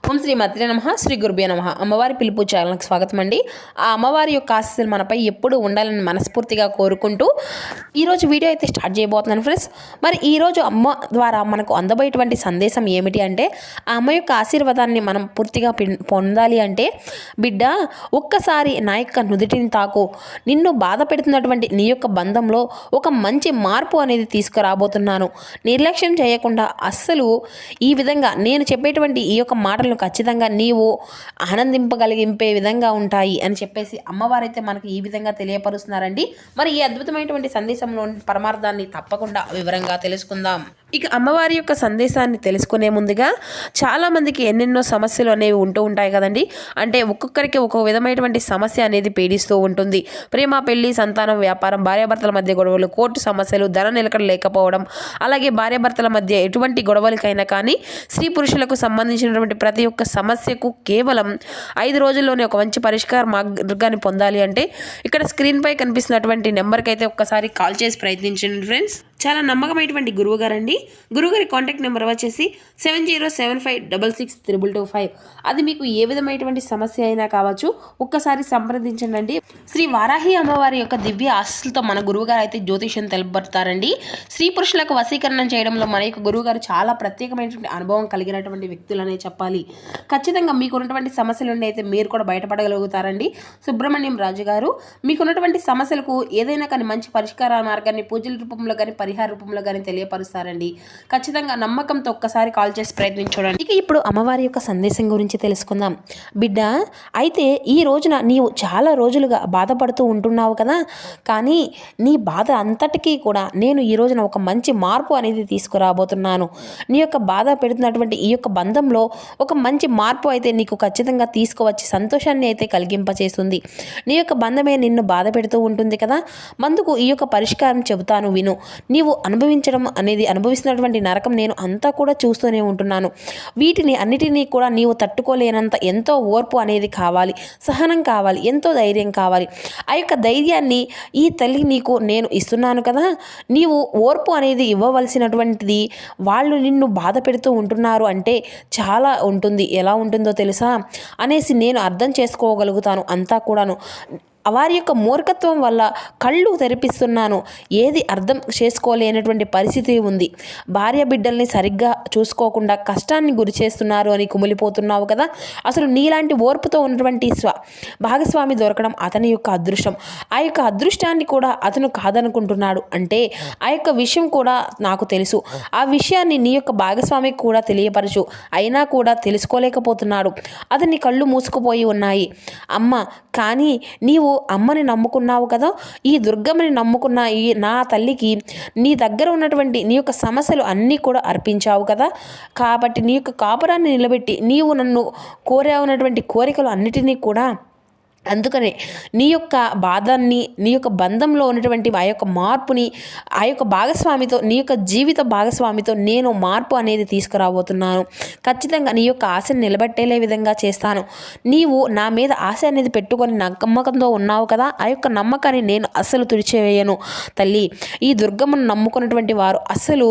ఓం శ్రీ మాత్రే నమః. శ్రీ గురుభ్యో నమః. అమ్మవారి పిలుపు ఛానల్కి స్వాగతం అండి. ఆ అమ్మవారి యొక్క ఆశీస్సులు మనపై ఎప్పుడూ ఉండాలని మనస్ఫూర్తిగా కోరుకుంటూ ఈరోజు వీడియో అయితే స్టార్ట్ చేయబోతున్నాను ఫ్రెండ్స్. మరి ఈరోజు అమ్మ ద్వారా మనకు అందబోయేటువంటి సందేశం ఏమిటి అంటే, ఆ అమ్మ యొక్క ఆశీర్వాదాన్ని మనం పూర్తిగా పొందాలి అంటే, బిడ్డ ఒక్కసారి నా యొక్క నుదుటిని తాకు. నిన్ను బాధ పెడుతున్నటువంటి నీ యొక్క బంధంలో ఒక మంచి మార్పు అనేది తీసుకురాబోతున్నాను. నిర్లక్ష్యం చేయకుండా అస్సలు ఈ విధంగా నేను చెప్పేటువంటి ఈ యొక్క మాటలు ఖచ్చితంగా నీవు ఆనందింపగలిగింపే విధంగా ఉంటాయి అని చెప్పేసి అమ్మవారైతే మనకు ఈ విధంగా తెలియపరుస్తున్నారండి. మరి ఈ అద్భుతమైనటువంటి సందేశంలోని పరమార్థాన్ని తప్పకుండా వివరంగా తెలుసుకుందాం. ఇక అమ్మవారి యొక్క సందేశాన్ని తెలుసుకునే ముందుగా చాలామందికి ఎన్నెన్నో సమస్యలు అనేవి ఉంటూ ఉంటాయి కదండి. అంటే ఒక్కొక్కరికి ఒక్కొక్క విధమైనటువంటి సమస్య అనేది పీడిస్తూ ఉంటుంది. ప్రేమ, పెళ్లి, సంతానం, వ్యాపారం, భార్యాభర్తల మధ్య గొడవలు, కోర్టు సమస్యలు, ధన నిలకడ లేకపోవడం, అలాగే భార్యాభర్తల మధ్య ఎటువంటి గొడవలకైనా కానీ స్త్రీ పురుషులకు సంబంధించినటువంటి ప్రతి ఒక్క సమస్యకు కేవలం 5 రోజుల్లోనే ఒక మంచి పరిష్కార మార్గాన్ని పొందాలి అంటే ఇక్కడ స్క్రీన్పై కనిపిస్తున్నటువంటి నెంబర్కి అయితే ఒక్కసారి కాల్ చేసి ప్రయత్నించండి ఫ్రెండ్స్. చాలా నమ్మకమైనటువంటి గురువు గారండి. గురువుగారి కాంటాక్ట్ నెంబర్ వచ్చేసి 7075662225. అది మీకు ఏ విధమైనటువంటి సమస్య అయినా కావచ్చు, ఒక్కసారి సంప్రదించండి. శ్రీ వారాహి అమ్మవారి యొక్క దివ్య ఆశీస్సులతో మన గురువుగారు అయితే జ్యోతిష్యం తెలుపబడతారండి. స్త్రీ పురుషులకు వశీకరణం చేయడంలో మన యొక్క గురువుగారు చాలా ప్రత్యేకమైనటువంటి అనుభవం కలిగినటువంటి వ్యక్తులనే చెప్పాలి. ఖచ్చితంగా మీకున్నటువంటి సమస్యల నుండి అయితే మీరు కూడా బయటపడగలుగుతారండి. సుబ్రహ్మణ్యం రాజు గారు మీకున్నటువంటి సమస్యలకు ఏదైనా కానీ మంచి పరిష్కార మార్గాన్ని పూజల రూపంలో కానీ పరిహార రూపంలో కానీ తెలియపరుస్తారండి. ఖచ్చితంగా నమ్మకంతో ఒక్కసారి కాల్ చేసి ప్రయత్నించండి. ఇక ఇప్పుడు అమ్మవారి యొక్క సందేశం గురించి తెలుసుకుందాం. బిడ్డ, అయితే ఈ రోజున నీవు చాలా రోజులుగా బాధపడుతూ ఉంటున్నావు కదా, కానీ నీ బాధ అంతటికీ కూడా నేను ఈ రోజున ఒక మంచి మార్పు అనేది తీసుకురాబోతున్నాను. నీ యొక్క బాధ పెడుతున్నటువంటి ఈ యొక్క బంధంలో ఒక మంచి మార్పు అయితే నీకు ఖచ్చితంగా తీసుకువచ్చి సంతోషాన్ని అయితే కలిగింపచేస్తుంది. నీ యొక్క బంధమే నిన్ను బాధ పెడుతూ ఉంటుంది కదా, అందుకు ఈ యొక్క పరిష్కారం చెబుతాను విను. నీవు అనుభవిస్తున్నటువంటి నరకం నేను అంతా కూడా చూస్తూనే ఉంటున్నాను. వీటిని అన్నిటినీ కూడా నీవు తట్టుకోలేనంత ఎంతో ఓర్పు అనేది కావాలి, సహనం కావాలి, ఎంతో ధైర్యం కావాలి. ఆ యొక్క ధైర్యాన్ని ఈ తల్లి నీకు నేను ఇస్తున్నాను కదా, నీవు ఓర్పు అనేది ఇవ్వవలసినటువంటిది. వాళ్ళు నిన్ను బాధ పెడుతూ ఉంటున్నారు అంటే చాలా ఉంటుంది, ఎలా ఉంటుందో తెలుసా అనేసి నేను అర్థం చేసుకోగలుగుతాను అంతా కూడాను. వారి యొక్క మూర్ఖత్వం వల్ల కళ్ళు తెరిపిస్తున్నాను. ఏది అర్థం చేసుకోలేనటువంటి పరిస్థితి ఉంది. భార్య బిడ్డల్ని సరిగ్గా చూసుకోకుండా కష్టాన్ని గురి చేస్తున్నారు అని కుమిలిపోతున్నావు కదా. అసలు నీలాంటి ఓర్పుతో ఉన్నటువంటి భాగస్వామి దొరకడం అతని యొక్క అదృష్టం. ఆ యొక్క అదృష్టాన్ని కూడా అతను కాదనుకుంటున్నాడు అంటే ఆ యొక్క విషయం కూడా నాకు తెలుసు. ఆ విషయాన్ని నీ యొక్క భాగస్వామికి కూడా తెలియపరచు. అయినా కూడా తెలుసుకోలేకపోతున్నాడు. అతని కళ్ళు మూసుకుపోయి ఉన్నాయి. అమ్మ, కానీ నీవు అమ్మని నమ్ముకున్నావు కదా, ఈ దుర్గమ్మని నమ్ముకున్న ఈ నా తల్లికి నీ దగ్గర ఉన్నటువంటి నీ యొక్క సమస్యలు అన్నీ కూడా అర్పించావు కదా, కాబట్టి నీ యొక్క కాపురాన్ని నిలబెట్టి నీవు నన్ను కోరావున్నటువంటి కోరికలు అన్నిటినీ కూడా, అందుకనే నీ యొక్క బాధని, నీ యొక్క బంధంలో ఉన్నటువంటి ఆ యొక్క మార్పుని, ఆ యొక్క భాగస్వామితో, నీ యొక్క జీవిత భాగస్వామితో నేను మార్పు అనేది తీసుకురాబోతున్నాను. ఖచ్చితంగా నీ యొక్క ఆశను నిలబెట్టేలే విధంగా చేస్తాను. నీవు నా మీద ఆశ అనేది పెట్టుకొని నమ్మకంతో ఉన్నావు కదా, ఆ యొక్క నమ్మకాన్ని నేను అస్సలు తుడిచివేయను తల్లి. ఈ దుర్గమ్మను నమ్ముకున్నటువంటి వారు అస్సలు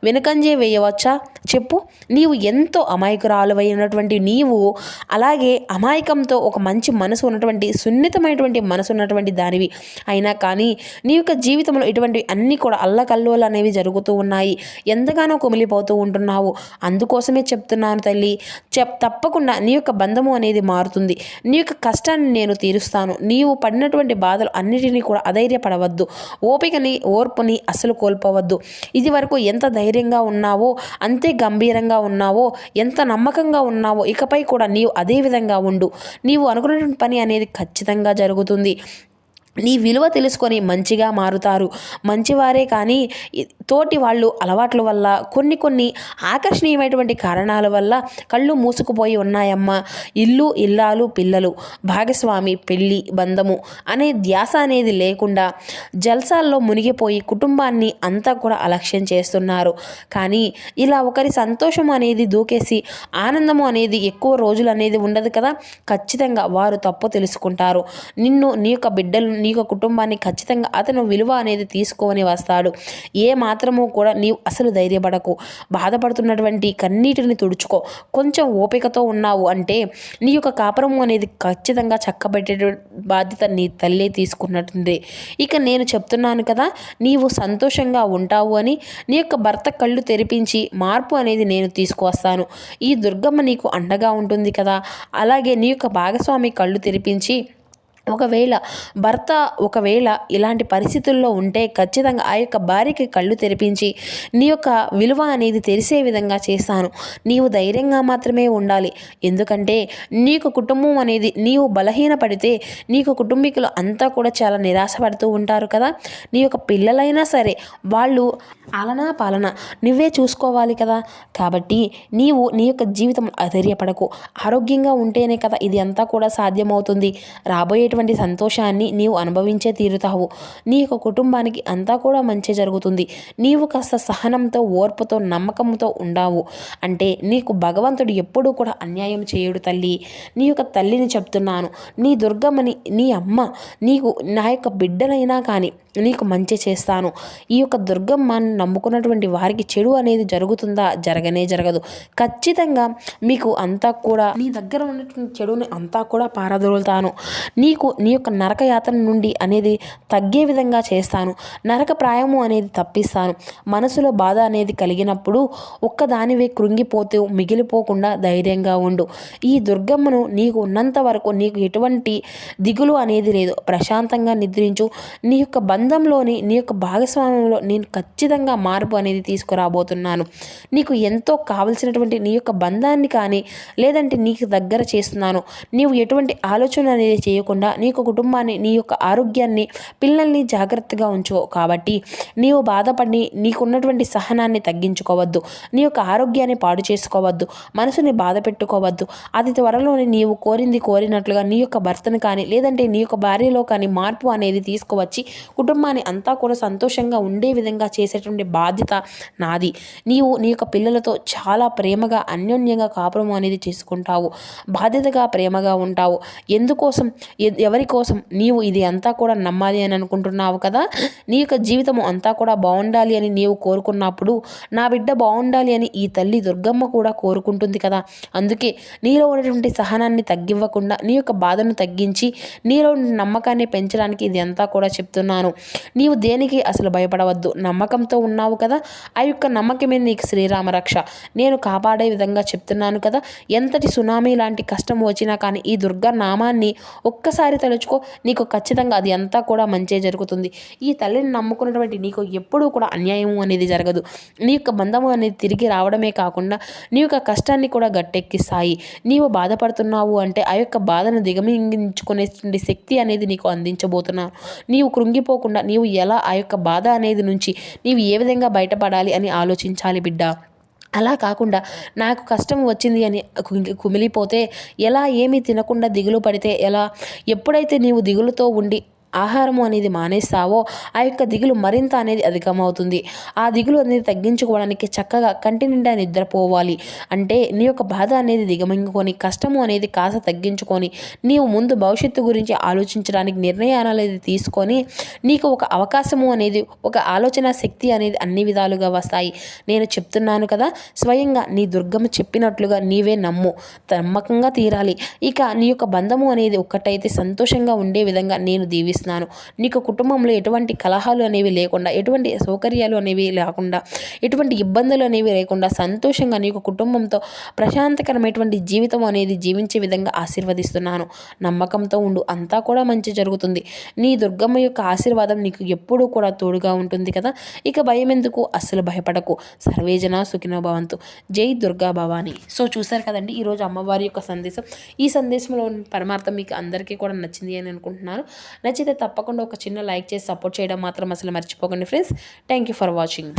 వెనుకంజే వేయవచ్చా చెప్పు? నీవు ఎంతో అమాయకురాలువైనటువంటి నీవు, అలాగే అమాయకంతో ఒక మంచి మనసు ఉన్నటువంటి సున్నితమైనటువంటి మనసు ఉన్నటువంటి దానివి. అయినా కానీ నీ యొక్క జీవితంలో ఇటువంటి అన్నీ కూడా అల్లకల్లోలు అనేవి జరుగుతూ ఉన్నాయి. ఎంతగానో కుమిలిపోతూ ఉంటున్నావు. అందుకోసమే చెప్తున్నాను తల్లి, తప్పకుండా నీ యొక్క బంధము అనేది మారుతుంది. నీ యొక్క కష్టాన్ని నేను తీరుస్తాను. నీవు పడినటువంటి బాధలు అన్నిటినీ కూడా అధైర్యపడవద్దు. ఓర్పుని అస్సలు కోల్పోవద్దు. ఇది వరకు ఎంత ధైర్యంగా ఉన్నావో, అంతే గంభీరంగా ఉన్నావో, ఎంత నమ్మకంగా ఉన్నావో ఇకపై కూడా నీవు అదే విధంగా ఉండు. నీవు అనుకున్నటువంటి పని అనేది ఖచ్చితంగా జరుగుతుంది. నీ విలువ తెలుసుకొని మంచిగా మారుతారు. మంచివారే కానీ తోటి వాళ్ళు అలవాట్ల వల్ల, కొన్ని ఆకర్షణీయమైనటువంటి కారణాల వల్ల కళ్ళు మూసుకుపోయి ఉన్నాయమ్మా. ఇల్లు, ఇల్లాలు, పిల్లలు, భాగస్వామి, పెళ్ళి, బంధము అనే ధ్యాస అనేది లేకుండా జల్సాల్లో మునిగిపోయి కుటుంబాన్ని అంతా కూడా అలక్ష్యం చేస్తున్నారు. కానీ ఇలా ఒకరి సంతోషం అనేది దూకేసి ఆనందము అనేది ఎక్కువ రోజులు అనేది ఉండదు కదా. ఖచ్చితంగా వారు తప్పు తెలుసుకుంటారు. నిన్ను, నీ యొక్క బిడ్డలు, నీకు కుటుంబాన్ని ఖచ్చితంగా అతను విలువ అనేది తీసుకొని వస్తాడు. ఏ మాత్రము కూడా నీవు అసలు ధైర్యపడకు. బాధపడుతున్నటువంటి కన్నీటిని తుడుచుకో. కొంచెం ఓపికతో ఉన్నావు అంటే నీ యొక్క కాపురం అనేది ఖచ్చితంగా చక్కబెట్టే బాధ్యత నీ తల్లే తీసుకున్నట్టుంది. ఇక నేను చెప్తున్నాను కదా, నీవు సంతోషంగా ఉంటావు అని. నీ యొక్క భర్త కళ్ళు తెరిపించి మార్పు అనేది నేను తీసుకువస్తాను. ఈ దుర్గమ్మ నీకు అండగా ఉంటుంది కదా. అలాగే నీ యొక్క భాగస్వామి కళ్ళు తెరిపించి ఒకవేళ ఇలాంటి పరిస్థితుల్లో ఉంటే ఖచ్చితంగా ఆ యొక్క భార్యకి కళ్ళు తెరిపించి నీ యొక్క విలువ అనేది తెలిసే విధంగా చేస్తాను. నీవు ధైర్యంగా మాత్రమే ఉండాలి. ఎందుకంటే నీకు కుటుంబం అనేది నీవు బలహీనపడితే నీకు కుటుంబీకులు అంతా కూడా చాలా నిరాశపడుతూ ఉంటారు కదా. నీ యొక్క పిల్లలైనా సరే వాళ్ళు ఆలనా పాలన నువ్వే చూసుకోవాలి కదా. కాబట్టి నీవు నీ యొక్క జీవితం అధైర్యపడకు. ఆరోగ్యంగా ఉంటేనే కదా ఇది అంతా కూడా సాధ్యమవుతుంది. రాబోయే సంతోషాన్ని నీవు అనుభవించే తీరుతావు. నీ యొక్క కుటుంబానికి అంతా కూడా మంచి జరుగుతుంది. నీవు కాస్త సహనంతో, ఓర్పుతో, నమ్మకంతో ఉండావు అంటే నీకు భగవంతుడు ఎప్పుడూ కూడా అన్యాయం చేయడు తల్లి. నీ యొక్క తల్లిని చెప్తున్నాను. నీ దుర్గమ్మని, నీ అమ్మ, నీకు నా యొక్క బిడ్డలైనా కానీ నీకు మంచి చేస్తాను. ఈ యొక్క దుర్గమ్మని నమ్ముకున్నటువంటి వారికి చెడు అనేది జరుగుతుందా? జరగనే జరగదు. ఖచ్చితంగా మీకు అంతా కూడా నీ దగ్గర ఉన్నటువంటి చెడుని అంతా కూడా పారదోలుతాను. నీకు నీ యొక్క నరక యాతన నుండి అనేది తగ్గే విధంగా చేస్తాను. నరక ప్రాయము అనేది తప్పిస్తాను. మనసులో బాధ అనేది కలిగినప్పుడు ఒక్కదానివే కృంగిపోతూ మిగిలిపోకుండా ధైర్యంగా ఉండు. ఈ దుర్గమ్మను నీకు ఉన్నంత వరకు నీకు ఎటువంటి దిగులు అనేది లేదు. ప్రశాంతంగా నిద్రించు. నీ యొక్క బంధంలోని, నీ యొక్క భాగస్వామ్యంలో నేను ఖచ్చితంగా మార్పు అనేది తీసుకురాబోతున్నాను. నీకు ఎంతో కావలసినటువంటి నీ యొక్క బంధాన్ని కానీ లేదంటే నీకు దగ్గర చేస్తున్నాను. నీవు ఎటువంటి ఆలోచన అనేది చేయకుండా నీ యొక్క కుటుంబాన్ని, నీ యొక్క ఆరోగ్యాన్ని, పిల్లల్ని జాగ్రత్తగా ఉంచుకో. కాబట్టి నీవు బాధపడి నీకున్నటువంటి సహనాన్ని తగ్గించుకోవద్దు. నీ యొక్క ఆరోగ్యాన్ని పాడు చేసుకోవద్దు. మనసుని బాధ పెట్టుకోవద్దు. అతి త్వరలోనే నీవు కోరినట్లుగా నీ యొక్క భర్తను కానీ లేదంటే నీ యొక్క భార్యలో కానీ మార్పు అనేది తీసుకువచ్చి కుటుంబాన్ని అంతా కూడా సంతోషంగా ఉండే విధంగా చేసేటువంటి బాధ్యత నాది. నీవు నీ యొక్క పిల్లలతో చాలా ప్రేమగా, అన్యోన్యంగా కాపురం అనేది చేసుకుంటావు. బాధ్యతగా ప్రేమగా ఉంటావు. ఎందుకోసం, ఎవరి కోసం నీవు ఇది అంతా కూడా నమ్మాలి అని అనుకుంటున్నావు కదా. నీ యొక్క జీవితము అంతా కూడా బాగుండాలి అని నీవు కోరుకున్నప్పుడు నా బిడ్డ బాగుండాలి అని ఈ తల్లి దుర్గమ్మ కూడా కోరుకుంటుంది కదా. అందుకే నీలో ఉన్నటువంటి సహనాన్ని తగ్గివ్వకుండా నీ యొక్క బాధను తగ్గించి నీలో నమ్మకాన్ని పెంచడానికి ఇది అంతా కూడా చెప్తున్నాను. నీవు దేనికి అసలు భయపడవద్దు. నమ్మకంతో ఉన్నావు కదా. ఆ యొక్క నమ్మకమే నీకు శ్రీరామ రక్ష. నేను కాపాడే విధంగా చెప్తున్నాను కదా. ఎంతటి సునామీ లాంటి కష్టం వచ్చినా కానీ ఈ దుర్గా నామాన్ని ఒక్కసారి తలుచుకో. నీకు ఖచ్చితంగా అది అంతా కూడా మంచి జరుగుతుంది. ఈ తల్లిని నమ్ముకున్నటువంటి నీకు ఎప్పుడూ కూడా అన్యాయం అనేది జరగదు. నీ యొక్క బంధము అనేది తిరిగి రావడమే కాకుండా నీ యొక్క కష్టాన్ని కూడా గట్టెక్కిస్తాయి. నీవు బాధపడుతున్నావు అంటే ఆ యొక్క బాధను దిగమింగించుకునే శక్తి అనేది నీకు అందించబోతున్నాను. నీవు కృంగిపోకుండా నీవు ఎలా ఆ యొక్క బాధ అనేది నుంచి నీవు ఏ విధంగా బయటపడాలి అని ఆలోచించాలి బిడ్డ. అలా కాకుండా నాకు కష్టం వచ్చింది అని కుమిలిపోతే ఎలా, ఏమీ తినకుండా దిగులు పడితే ఎలా? ఎప్పుడైతే నీవు దిగులుతో ఉండి ఆహారము అనేది మానేస్తావో ఆ యొక్క దిగులు మరింత అనేది అధికమవుతుంది. ఆ దిగులు అనేది తగ్గించుకోవడానికి చక్కగా కంటి నిండా నిద్రపోవాలి. అంటే నీ యొక్క బాధ అనేది దిగమింగుకొని కష్టము అనేది కాస్త తగ్గించుకొని నీవు ముందు భవిష్యత్తు గురించి ఆలోచించడానికి నిర్ణయాలు అనేది తీసుకొని నీకు ఒక అవకాశము అనేది, ఒక ఆలోచన శక్తి అనేది అన్ని విధాలుగా వస్తాయి. నేను చెప్తున్నాను కదా, స్వయంగా నీ దుర్గమ్మ చెప్పినట్లుగా నీవే నమ్ము. నమ్మకంగా తీరాలి. ఇక నీ యొక్క బంధము అనేది ఒక్కటైతే సంతోషంగా ఉండే విధంగా నేను దీవిస్తున్నాను. నీకు కుటుంబంలో ఎటువంటి కలహాలు అనేవి లేకుండా, ఎటువంటి సౌకర్యాలు అనేవి లేకుండా, ఎటువంటి ఇబ్బందులు అనేవి లేకుండా సంతోషంగా నీకు కుటుంబంతో ప్రశాంతకరమైనటువంటి జీవితం అనేది జీవించే విధంగా ఆశీర్వదిస్తున్నాను. నమ్మకంతో ఉండు, అంతా కూడా మంచి జరుగుతుంది. నీ దుర్గమ్మ యొక్క ఆశీర్వాదం నీకు ఎప్పుడూ కూడా తోడుగా ఉంటుంది కదా. ఇక భయం ఎందుకు, అస్సలు భయపడకు. సర్వేజన సుఖినో భవంతు. జై దుర్గా భవాని. సో చూసారు కదండి ఈరోజు అమ్మవారి యొక్క సందేశం. ఈ సందేశంలో పరమార్థం మీకు అందరికీ కూడా నచ్చింది అని అనుకుంటున్నాను. నచ్చితే తప్పకుండా ఒక చిన్న లైక్ చేసి సపోర్ట్ చేయడం మాత్రం అసలు మర్చిపోకండి friends. Thank you for watching.